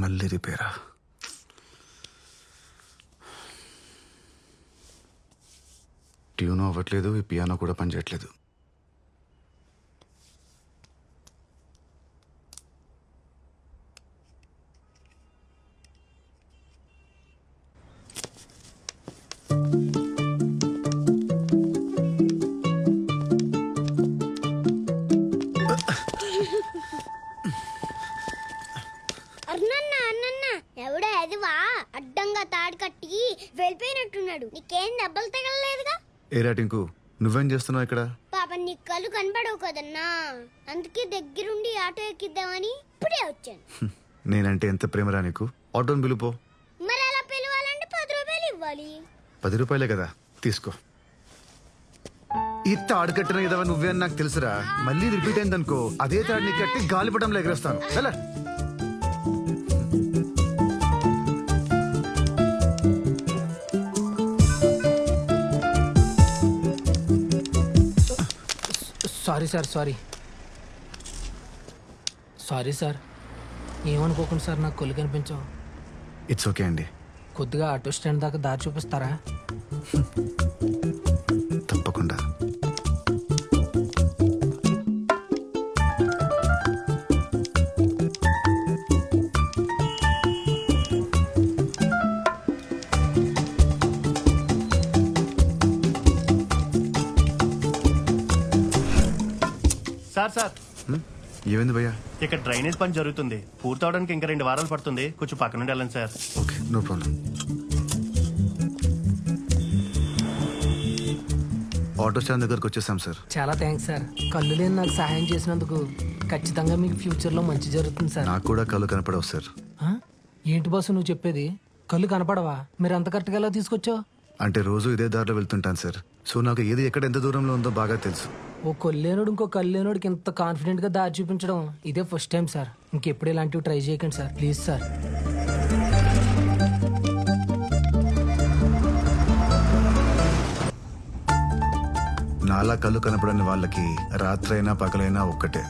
మళ్ళీ రిపేరా? ట్యూన్ అవ్వట్లేదు, ఈ పియానో కూడా పనిచేయట్లేదు. ఎవడా అదివా అడ్డంగా తాడు కట్టి వెళ్ళిపోయినట్టున్నాడు. నీకేం దెబ్బలు తగలలేదుగా? ఏరా టింకు, నువ్వేం చేస్తున్నావు ఇక్కడ? పాప నీ కళ్ళు కనపడవు కదన్నా, అందుకే దగ్గరుండి ఆటో ఎక్కిద్దామని ఇప్పుడే వచ్చాను. నేనంటే ఎంత ప్రేమరా నీకు? ఆటోని పిలుపో. మరి అలా పిలవాలంటే 10 రూపాయలు ఇవ్వాలి. 10 రూపాయలే కదా, తీసుకో. ఈ తాడు కట్టిన ఏదవా నువ్వే అని నాకు తెలుసురా. మళ్ళీ రిపీట్ అయిందనుకో, అదే తాడిని కట్టి గాలిపటంలో ఎగరేస్తాను. ఎలా? సారీ సార్, ఏమనుకోకుండా సార్, నాకు కొల్లు కనిపించావు. ఇట్స్ ఓకే అండి. కొద్దిగా ఆటో స్టాండ్ దాకా దారి చూపిస్తారా? తప్పకుండా. సార్ ఏమైంది భయ్యా? ఇక్కడ డ్రైనేజ్ పని జరుగుతుంది, పూర్తవడానికి ఇంకా 2 వారాలు పడుతుంది. కొంచెం పక్క నుండి వెళ్ళండి sir. Okay, no problem. Auto stand దగ్గరకు వచ్చేసాం సార్. చాలా థ్యాంక్స్ సార్, కళ్ళు లేని నాకు సహాయం చేసినందుకు. ఖచ్చితంగా మీకు ఫ్యూచర్లో మంచి జరుగుతుంది సార్. నాకు కూడా కళ్ళు కనపడవు సార్. ఏంటి బాసు నువ్వు చెప్పేది? కళ్ళు కనపడవా? మీరు అంత కరెక్ట్గా ఎలా తీసుకొచ్చావు? అంటే రోజు ఇదే దారిలో వెళ్తుంటాను సార్. సో నాకు ఏది ఎక్కడ ఎంత దూరంలో ఉందో బాగా తెలుసు. ఓ కొల్లేనుడు ఇంకో కళ్ళేనుడికి ఇంత కాన్ఫిడెంట్ గా దారి చూపించడం ఇదే ఫస్ట్ టైం సార్. ఇంకెప్పుడు ఇలాంటివి ట్రై చేయకండి సార్, ప్లీజ్ సార్. నాలా కళ్ళు కనపడని వాళ్ళకి రాత్రైనా పగలైనా ఒక్కటే.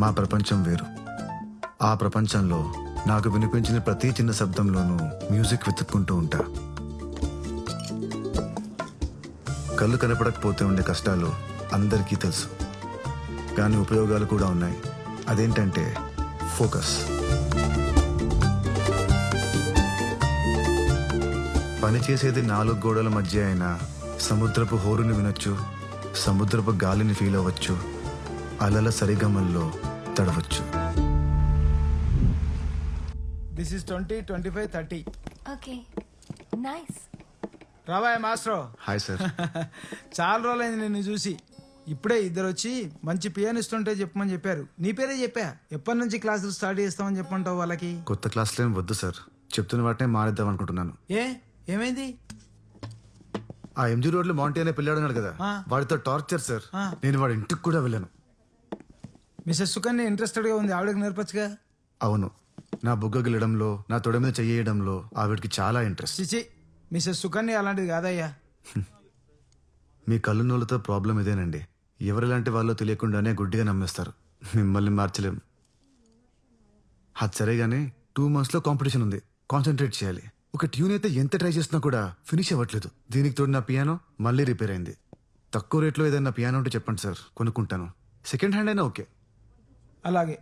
మా ప్రపంచం వేరు. ఆ ప్రపంచంలో నాకు వినిపించిన ప్రతి చిన్న శబ్దంలోనూ మ్యూజిక్ వెతుక్కుంటూ ఉంటా. కళ్ళు కనపడకపోతే ఉండే కష్టాలు అందరికీ తెలుసు, కానీ ఉపయోగాలు కూడా ఉన్నాయి. అదేంటంటే ఫోకస్. పని చేసేది 4 గోడల మధ్య అయినా సముద్రపు హోరుని వినొచ్చు, సముద్రపు గాలిని ఫీల్ అవ్వచ్చు, అలల సరిగమల్లో తడవచ్చు. This is 20, 25, 30. Okay. Nice. రావాయ్ మాస్ట్రో. Hi sir. చాలా రోజులైంది నిన్ను చూసి. ఇప్పుడే ఇద్దరు వచ్చి మంచి పియానిస్ట్ ఉంటే చెప్పమని చెప్పారు. నీ పేరే చెప్పా. ఎప్పటి నుంచి క్లాసులు స్టార్ట్ చేస్తామని చెప్పంటావు వాళ్ళకి? కొత్త క్లాసులు ఏం వద్దు సార్, చెప్తున్న వాటినే మానేద్దాం అనుకుంటున్నాను. ఏమైంది? ఆ ఎంజీ రోడ్ లో మాంటీ అనే పిల్లాడు ఉన్నాడు కదా, వాడితో టార్చర్ సార్. నేను వాడి ఇంటికి కూడా వెళ్ళాను. మిస్సెస్ సుకన్య ఇంట్రెస్టెడ్ గా ఉంది, ఆవిడకి నేర్పచ్చుగా. అవును, నా బుగ్గ గిల్లడంలో, నా తొడ మీద చెయ్యడంలో ఆవిడకి చాలా ఇంట్రెస్ట్. చిచి, మిస్సెస్ సుకన్య అలాంటిది కాదయ్యా. మీ కళ్ళు నోళ్ళతో ప్రాబ్లం ఇదేనండి. ఎవరిలాంటి వాళ్ళో తెలియకుండానే గుడ్డిగా నమ్మేస్తారు. మిమ్మల్ని మార్చలేం. అది సరేగానే 2 months లో కాంపిటీషన్ ఉంది, కాన్సన్ట్రేట్ చేయాలి. ఒక ట్యూన్ అయితే ఎంత ట్రై చేసినా కూడా ఫినిష్ అవ్వట్లేదు. దీనికి తోడు నా పియానో మళ్ళీ రిపేర్ అయింది. తక్కువ రేట్లో ఏదైనా పియానో ఉంటే చెప్పండి సార్, కొనుక్కుంటాను. సెకండ్ హ్యాండ్ అయినా ఓకే. అలాగే.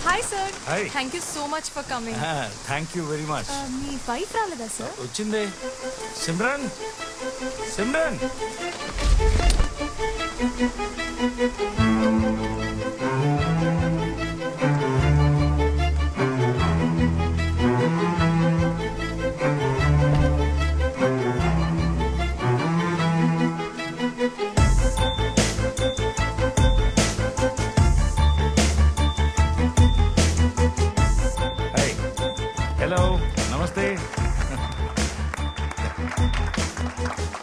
Hi sir. Hi. Thank you so much for coming. Thank you very much. Me wife రాలేదా సార్? వచ్చిందే. సిమ్రన్, సిమ్రన్. హలో, నమస్తే.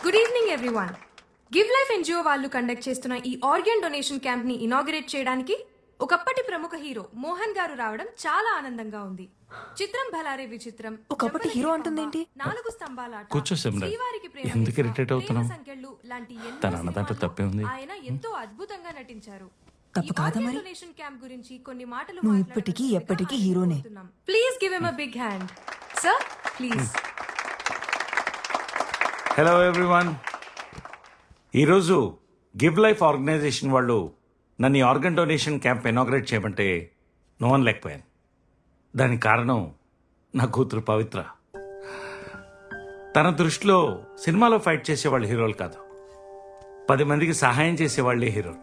Good evening everyone. Give life NGO వాళ్ళు కండక్ట్ చేస్తున్న ఈ ఆర్గన్ డొనేషన్ క్యాంప్ ని ఇనాగరేట్ చేయడానికి ఒకప్పటి ప్రముఖ హీరో మోహన్ గారు రావడం చాలా ఆనందంగా ఉంది. చిత్రం భలారే విచిత్రం. ఒకప్పటి హీరో అంటుందేంటి? 4 స్తంభాలాట, కూర్చో సిమ్రన్. శ్రీవారికి ప్రేమ ఎందుకు లేఖ, irritate అవుతున్నావు? ప్రేమ సంఖ్యలు లాంటి ఎన్నో తన అన్నదాంట్లో సినిమాల్లో తప్పే ఉంది. ఆయన ఎంతో అద్భుతంగా నటించారు. తప్పు కాదా మరి? డొనేషన్ క్యాంప్ గురించి కొన్ని మాటలు నువ్వు ఇప్పటికీ ఎప్పటికీ హీరోనే. Please give him a big hand. Sir please. Hello everyone. ఈరోజు గివ్ లైఫ్ ఆర్గనైజేషన్ వాళ్ళు నన్ను ఆర్గన్ డొనేషన్ క్యాంప్ ఇనాగ్రేట్ చేయమంటే నో వన్ లేకపోయాను. దానికి కారణం నా కూతురు పవిత్ర. తన దృష్టిలో సినిమాలో ఫైట్ చేసేవాళ్ళు హీరోలు కాదు, 10 మందికి సహాయం చేసేవాళ్లే హీరోలు.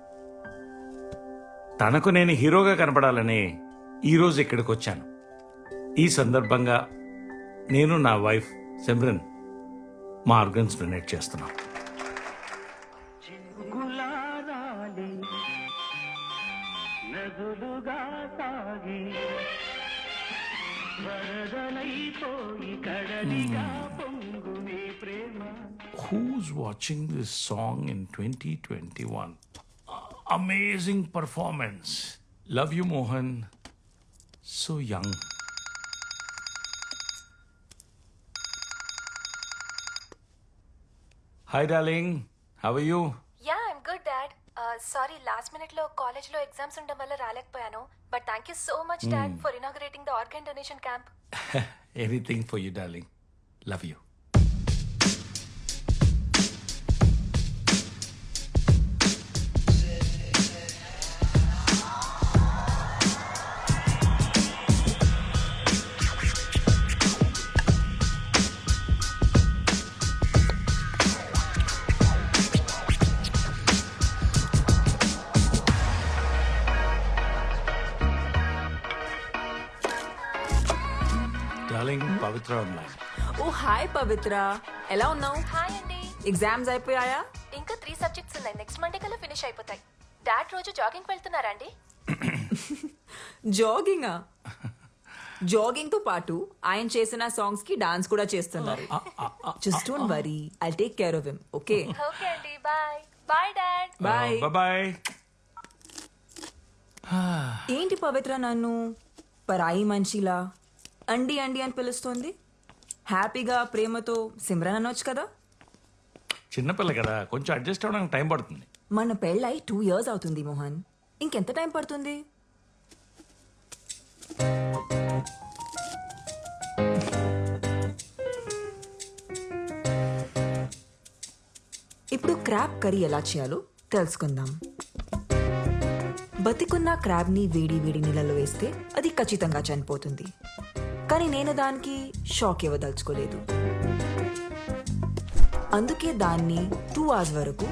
తనకు నేను హీరోగా కనపడాలని ఈరోజు ఇక్కడికి వచ్చాను. ఈ సందర్భంగా నేను నా వైఫ్ సిమ్రన్ మా ఆర్గన్స్ డొనేట్ చేస్తున్నాం. Who's watching this song in 2021? Amazing performance. Love you, Mohan. So young. Hi, darling. How are you? Yeah I'm good dad. Sorry last minute లో కాలేజ్ లో ఎగ్జామ్స్ ఉండడం వల్ల రాలేకపోయాను. But thank you so much dad for inaugurating the organ donation camp. Anything for you, darling. Love you. Darling, Pavitra online. Oh hi Pavitra, ఎలా ఉన్నావు? Hi అండి. Exams అయిపోయాయా? ఇంకా 3 సబ్జెక్ట్స్ ఉన్నాయి. నెక్స్ట్ మండే కల్లా ఫినిష్ అయిపోతాయి. డాడ్ రోజు జాగింగ్ వెళ్తున్నారా అండి? జాగింగా? జాగింగ్ తో పాటు ఆయన చేసిన సాంగ్స్ కి డాన్స్ కూడా చేస్తున్నారు. Just don't worry, I'll take care of him. Okay okay అండి. Bye bye dad. Bye. Bye-bye. ఏంటి పవిత్ర నన్ను పరాయి మనిషిలా అండి అండి అని పిలుస్తోంది? హ్యాపీగా ప్రేమతో సిమ్రన్ అనొచ్చు కదా. చిన్నపిల్ల కదా, కొంచెం అడ్జస్ట్ అవ్వడానికి టైం పడుతుంది. మన పెళ్ళై 2 years అవుతుంది మోహన్. ఇంకెంత టైం పడుతుంది? ఇప్పుడు క్రాబ్ కర్రీ ఎలా చేయాలో తెలుసుకుందాం. బతికున్న క్రాబ్ని వేడి వేడి నీళ్ళలో వేస్తే అది ఖచ్చితంగా చనిపోతుంది. కానీ నేను దానికి షాక్ ఇవ్వదలుచుకోలేదు. అందుకే దాన్ని 2 hours వరకు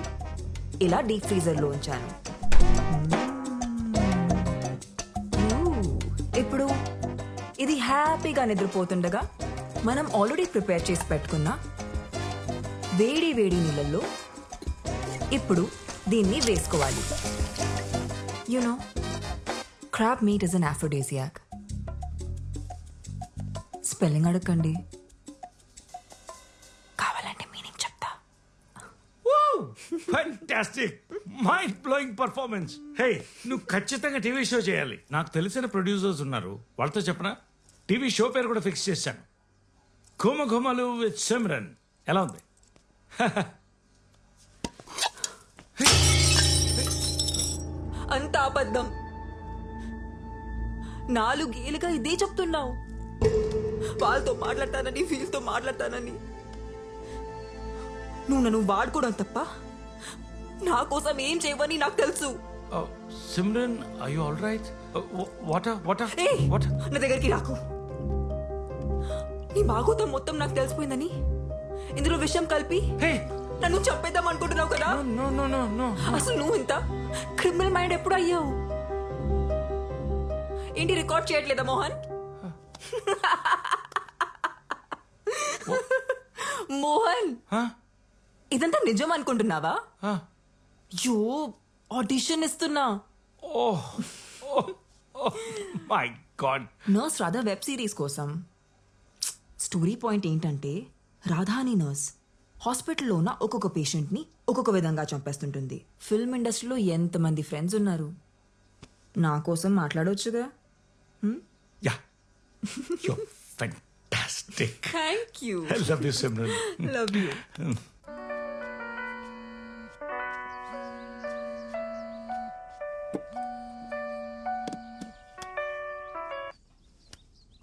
ఇలా డీప్ ఫ్రీజర్లో ఉంచాను. ఇప్పుడు ఇది హ్యాపీగా నిద్రపోతుండగా మనం ఆల్రెడీ ప్రిపేర్ చేసి పెట్టుకున్న వేడి వేడి నీళ్ళల్లో ఇప్పుడు దీన్ని వేసుకోవాలి. You know crab meat is an aphrodisiac. Spelling అడగండి, కావాలంటే మీనింగ్ చెప్తా. Fantastic, mind blowing performance. Hey, నువ్వు ఖచ్చితంగా టీవీ షో చేయాలి. నాకు తెలిసిన ప్రొడ్యూసర్స్ ఉన్నారు, వాళ్ళతో చెప్పనా? టీవీ షో పేరు కూడా ఫిక్స్ చేశాను, ఘుమఘుమలు విత్ సిమ్రన్. ఎలా ఉంది? అంత అబద్ధం. 4 ఏళ్ళుగా ఇదే చెప్తున్నావు. వాళ్ళతో మాట్లాడతానని, వీళ్ళతో మాట్లాడతానని. నువ్వు నన్ను వాడుకోవడం తప్ప నా కోసం ఏం చేయవని నాకు తెలుసు. Simran, are you all right? ఏయ్, నా దగ్గరికి రాకు. నీ బాగోతం మొత్తం నాకు తెలిసిపోయిందని ఇందులో విషయం కలిపి నన్ను చంపేద్దాం అనుకుంటున్నావు కదా. అసలు నువ్వు ఇంత క్రిమినల్ మైండ్ ఎప్పుడు అయ్యావు? ఏంటి రికార్డ్ చేయట్లేదా మోహన్? మోహన్, ఇదంతా నిజం అనుకుంటున్నావా? యో, ఆడిషన్ ఇస్తున్నా. My God. Nurse Radha web series కోసం. స్టోరీ పాయింట్ ఏంటంటే, రాధా అని నర్స్ హాస్పిటల్లో ఉన్న ఒక్కొక్క పేషెంట్ని ఒక్కొక్క విధంగా చంపేస్తుంటుంది. ఫిల్మ్ ఇండస్ట్రీలో ఎంతమంది ఫ్రెండ్స్ ఉన్నారు. నా కోసం మాట్లాడవచ్చుగా. Yeah you fantastic. Thank you. I love you Simran. Love you.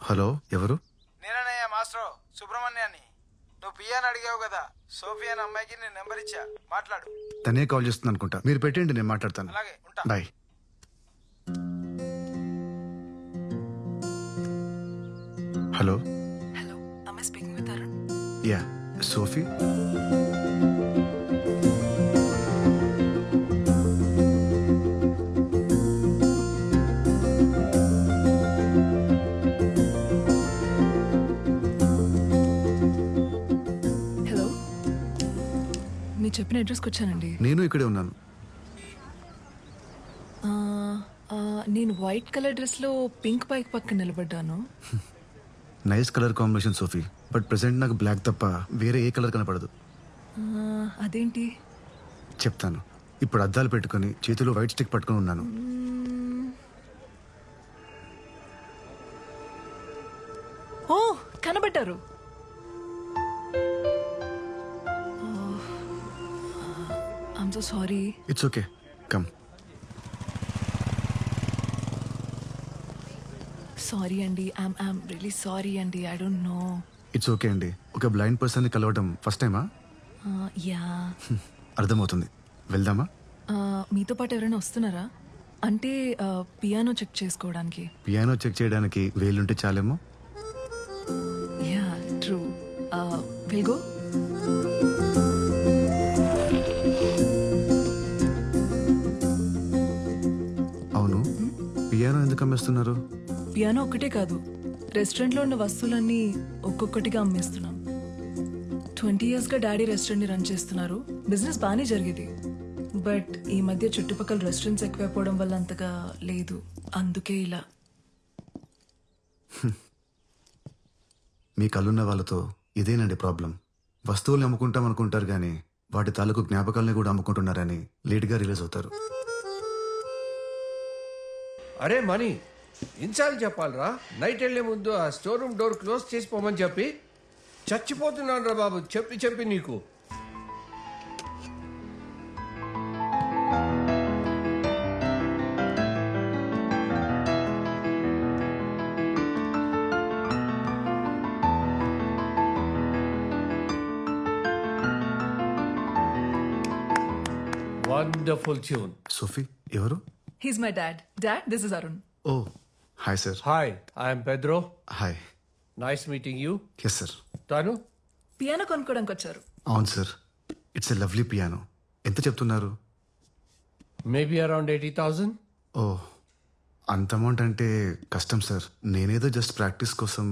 Hello, ఎవరు? నేననయ్య మాస్టర్ సుబ్రహ్మణ్యాన్ని. నువ్వు పియాని అడిగావు కదా, సోఫియా అనే అమ్మాయికి నేను నెంబర్ ఇచ్చా, మాట్లాడు. తనే కాల్ చేస్తుంది అనుకుంటా. మీరు పెట్టండి, నేను మాట్లాడతాను. అలాగే, ఉంటా. Bye. Hello. Hello, am I speaking with Arun? Yeah, Sophie. Hello, మీరు చెప్పిన అడ్రస్కి వచ్చానండి. నేను ఇక్కడే ఉన్నాను. నేను వైట్ కలర్ డ్రెస్లో పింక్ బైక్ పక్కన నిలబడ్డాను. Nice colour combination Sophie, but present నాకు బ్లాక్ తప్ప వేరే ఏ కలర్ కనపడదు. అదేంటి? చెప్తాను. ఇప్పుడు అద్దాలు పెట్టుకొని చేతిలో వైట్ స్టిక్ పట్టుకొని ఉన్నాను. ఓ, కనబడ్డారు. I'm so sorry. It's okay, come. Sorry అండి, ఐమ్ రియలీ సారీ అండి. I don't know. It's okay అండి. ఒక బ్లైండ్ పర్సన్ని కలవడం ఫస్ట్ టైమా? యా. అర్థమవుతుంది. వెళ్దామా? మీతో పాటు ఎవరైనా వస్తున్నారా? అంటే పియానో చెక్ చేసుకోవడానికి. పియానో చెక్ చేయడానికి వేలుంటే చాలేమో. Yeah, true. Will go. అవును, పియానో ఎందుకు అమ్మేస్తున్నారు? పియానో ఒక్కటే కాదు, రెస్టారెంట్లో ఉన్న వస్తువులన్నీ ఒక్కొక్కటిగా అమ్మేస్తున్నాం. 20 yearsగా డాడీ రెస్టారెంట్ని రన్ చేస్తున్నారు. బిజినెస్ బాగానే జరిగేది, బట్ ఈ మధ్య చుట్టుపక్కల రెస్టారెంట్స్ ఎక్కువైపోవడం వల్ల అంతగా లేదు. అందుకే ఇలా. మీ కళ్ళున్న వాళ్ళతో ఇదేనండి ప్రాబ్లం. వస్తువుల్ని అమ్ముకుంటాం అనుకుంటారు కానీ వాటి తాలూకు జ్ఞాపకాలని కూడా అమ్ముకుంటున్నారని లేట్గా రిలీజ్ అవుతారు. అరే మనీ, ఇన్సార్లు చెప్పాలరా, నైట్ వెళ్లే ముందు ఆ స్టోర్ రూమ్ డోర్ క్లోజ్ చేసిపోమని చెప్పి. చచ్చిపోతున్నాను రా బాబు, చెప్పి చెప్పి నీకు. Wonderful tune. సోఫీ ఎవరు? He's my dad. Dad, this is Arun. Oh, hi sir. Hi, I'm Pedro. Hi. Nice meeting you. Yes sir. తాను పియానో కొనుక్కోడానికి వచ్చారు. అవును sir. It's a lovely piano. ఎంత చెప్తున్నారు? Maybe around 80,000. ఓ, అంత అమౌంట్ అంటే కష్టం సార్. నేనేదో జస్ట్ ప్రాక్టీస్ కోసం.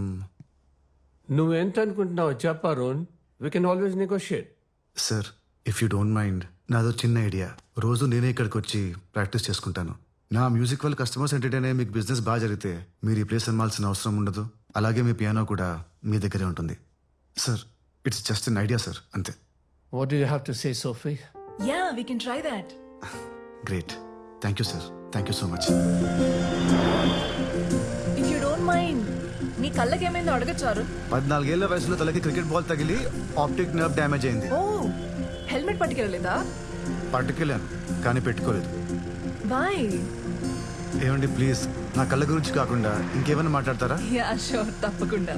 నువ్వెంత అనుకుంటున్నావు చెప్పా Ron, we can always negotiate. Sir, if you don't mind, నాదో చిన్న ఐడియా. రోజు నేనే ఇక్కడికి వచ్చి ప్రాక్టీస్ చేసుకుంటాను. నా మ్యూజిక్ వల్ల కస్టమర్స్ ఎంటర్టైన్ అయ్యే మీకు బిజినెస్ బాగా జరిగితే మీరు ఈ ప్లేస్ అమ్మాల్సిన అవసరం ఉండదు. అలాగే మీ పియానో కూడా మీ దగ్గరే ఉంటుంది. Sir, it's just an idea sir, అంతే. What do you have to say Sophie? Yeah, we can try that. Great. Thank you sir. Thank you so much. If you don't mind, మీ కళ్ళకి ఏమైందో అడగచ్చారు? 14 ఏళ్ల వయసులో తలకి క్రికెట్ బాల్ తగిలి optic nerve damage అయింది. Oh, helmet పట్టుకెళ్ళలేదా? పట్టుకెళ్ళాను కానీ పెట్టుకోలేదు. బాయ్. ఏమండి ప్లీజ్, నా కళ్ళ గురించి కాకుండా ఇంకేమైనా మాట్లాడతారా? యా షూర్, తప్పకుండా.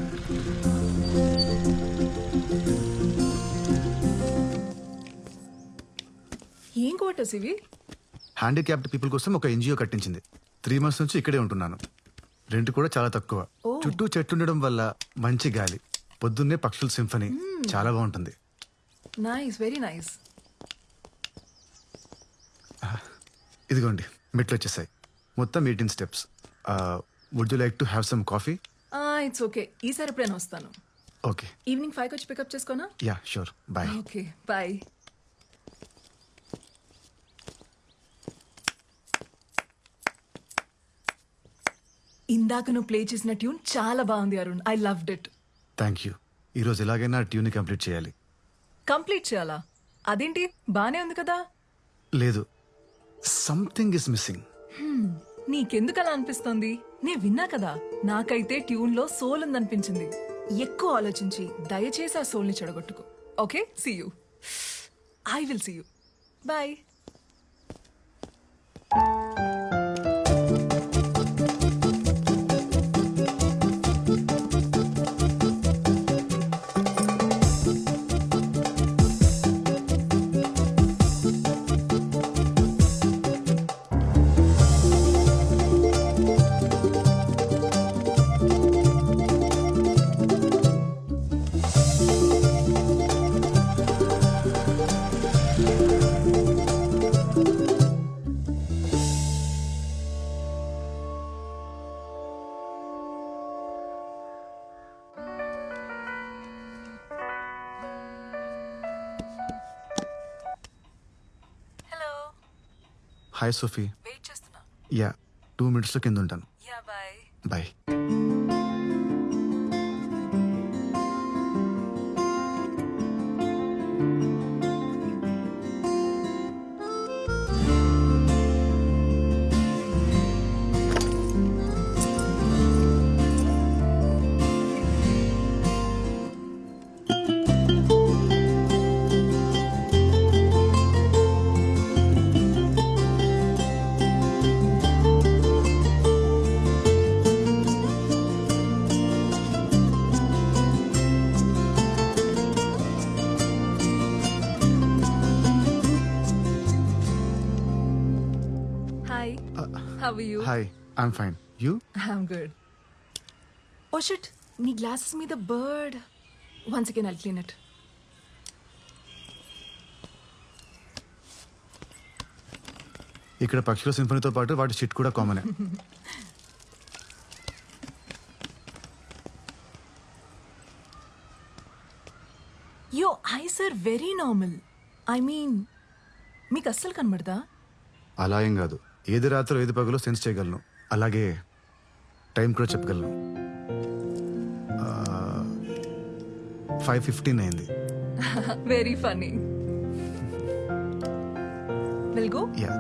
ఏం క్వార్టర్స్ ఇవి? హ్యాండిక్యాప్డ్ పీపుల్ కోసం ఒక ఎన్జిఓ కట్టించింది. 3 months నుంచి ఇక్కడే ఉంటున్నాను. రెంట్ కూడా చాలా తక్కువ. చుట్టూ చెట్లు ఉండడం వల్ల మంచి గాలి, పొద్దున్నే పక్షుల సింఫనీ, చాలా బాగుంటుంది. Nice, very nice. ఇదిగోండి, మెట్లు వచ్చేసాయి. మొత్తం 18 steps. Would you like to have some coffee? It's okay, ఈసారి ఎప్పుడైనా వస్తాను. ఓకే. ఈవినింగ్ 5 వచ్చి పికప్ చేసుకోనా? Yeah sure. Bye. Okay, bye. ఇందాక నువ్వు ప్లే చేసిన ట్యూన్ చాలా బాగుంది Arun. I loved it. Thank you. ఈరోజు ఎలాగైనా ట్యూన్ కంప్లీట్ చేయాలి. కంప్లీట్ చేయాలా? అదేంటి, బానే ఉంది కదా. లేదు, సంథింగ్ ఇస్ మిస్సింగ్. నీకెందుకు అలా అనిపిస్తోంది? నే విన్నా కదా, నాకైతే ట్యూన్ లో సోల్ ఉందనిపించింది. ఎక్కువ ఆలోచించి దయచేసి ఆ సోల్ ని చెడగొట్టుకో. Okay, see you. I will see you. Bye. Hi Sophie. Wait చేస్తున్నా. యా 2 minutesలో కింద ఉంటాను. Yeah bye. Bye. Hi. How are you? Hi, I'm fine. You? I'm good. Oh shit, నీ గ్లాసెస్ మీద bird. Once again I'll clean it. ఇక్కడ పక్షుల సింఫనీతో పాటు వాటి షిట్ కూడా కామనే. Your eyes are very normal. I mean, మీకు అస్సలు కనబడదా? అలా ఏం కాదు. ఏది రాత్రో ఏది పగలో సెన్స్ చేయగలను. అలాగే టైం కూడా చెప్పగలను. 5:15 అయింది. Very funny. Will go? Yeah.